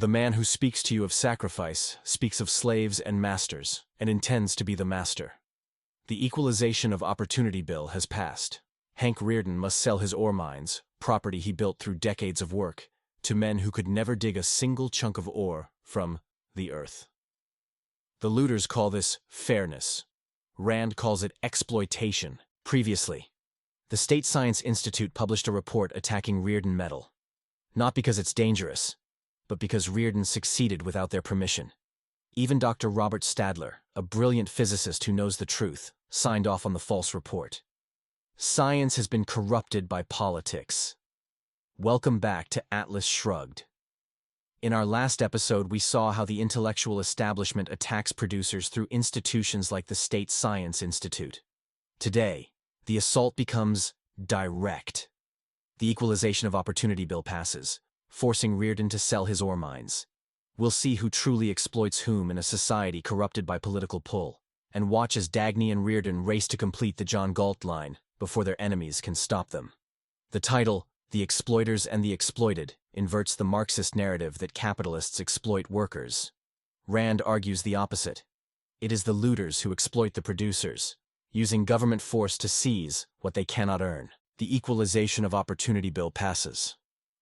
The man who speaks to you of sacrifice speaks of slaves and masters, and intends to be the master. The Equalization of Opportunity Bill has passed. Hank Rearden must sell his ore mines, property he built through decades of work, to men who could never dig a single chunk of ore from the earth. The looters call this fairness. Rand calls it exploitation. Previously, the State Science Institute published a report attacking Rearden metal. Not because it's dangerous, but because Rearden succeeded without their permission. Even Dr. Robert Stadler, a brilliant physicist who knows the truth, signed off on the false report. Science has been corrupted by politics. Welcome back to Atlas Shrugged. In our last episode, we saw how the intellectual establishment attacks producers through institutions like the State Science Institute. Today, the assault becomes direct. The Equalization of Opportunity Bill passes, forcing Rearden to sell his ore mines. We'll see who truly exploits whom in a society corrupted by political pull, and watch as Dagny and Rearden race to complete the John Galt line before their enemies can stop them. The title, The Exploiters and the Exploited, inverts the Marxist narrative that capitalists exploit workers. Rand argues the opposite. It is the looters who exploit the producers, using government force to seize what they cannot earn. The Equalization of Opportunity Bill passes.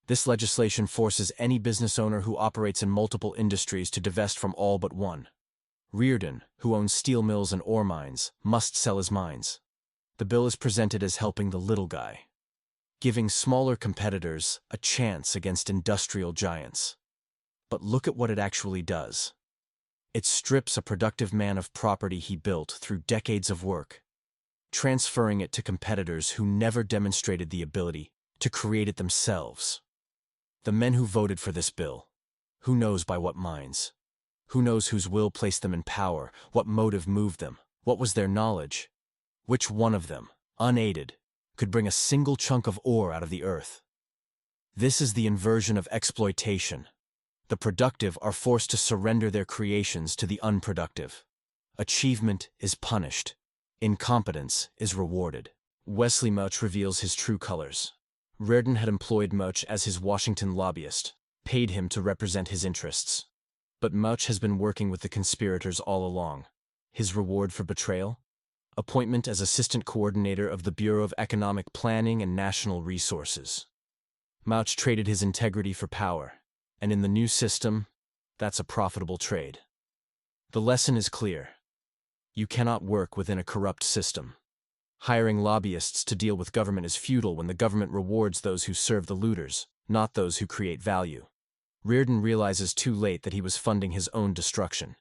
This legislation forces any business owner who operates in multiple industries to divest from all but one. Rearden, who owns steel mills and ore mines, must sell his mines. The bill is presented as helping the little guy, giving smaller competitors a chance against industrial giants. But look at what it actually does. It strips a productive man of property he built through decades of work, transferring it to competitors who never demonstrated the ability to create it themselves. The men who voted for this bill, who knows by what minds? Who knows whose will placed them in power? What motive moved them? What was their knowledge? Which one of them, unaided, could bring a single chunk of ore out of the earth? This is the inversion of exploitation. The productive are forced to surrender their creations to the unproductive. Achievement is punished. Incompetence is rewarded. Wesley Mouch reveals his true colors. Rearden had employed Mouch as his Washington lobbyist, paid him to represent his interests. But Mouch has been working with the conspirators all along. His reward for betrayal? Appointment as assistant coordinator of the Bureau of Economic Planning and National Resources. Mouch traded his integrity for power, and in the new system, that's a profitable trade. The lesson is clear. You cannot work within a corrupt system. Hiring lobbyists to deal with government is futile when the government rewards those who serve the looters, not those who create value. Rearden realizes too late that he was funding his own destruction.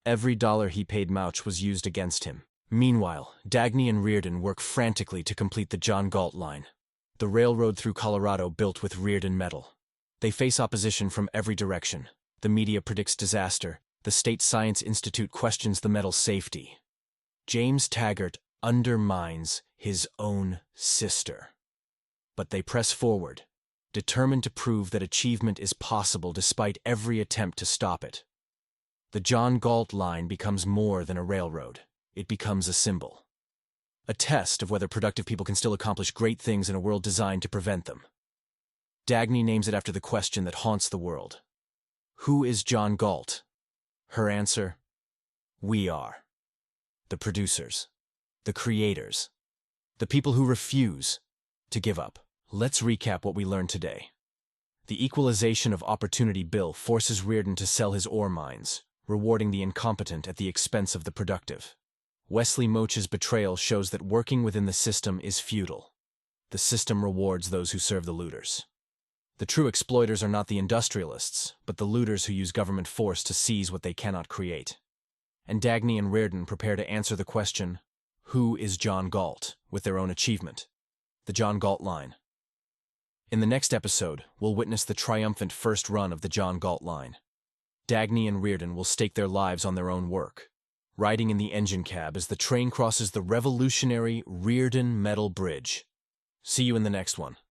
Every dollar he paid Mouch was used against him. Meanwhile, Dagny and Rearden work frantically to complete the John Galt line, the railroad through Colorado built with Rearden metal. They face opposition from every direction. The media predicts disaster. The State Science Institute questions the metal's safety. James Taggart undermines his own sister. But they press forward, determined to prove that achievement is possible despite every attempt to stop it. The John Galt line becomes more than a railroad. It becomes a symbol. A test of whether productive people can still accomplish great things in a world designed to prevent them. Dagny names it after the question that haunts the world. Who is John Galt? Her answer? We are. The producers. The creators. The people who refuse to give up. Let's recap what we learned today. The Equalization of Opportunity Bill forces Rearden to sell his ore mines, rewarding the incompetent at the expense of the productive. Wesley Mouch's betrayal shows that working within the system is futile. The system rewards those who serve the looters. The true exploiters are not the industrialists, but the looters who use government force to seize what they cannot create. And Dagny and Rearden prepare to answer the question, who is John Galt, with their own achievement, the John Galt line. In the next episode, we'll witness the triumphant first run of the John Galt line. Dagny and Rearden will stake their lives on their own work, riding in the engine cab as the train crosses the revolutionary Rearden Metal Bridge. See you in the next one.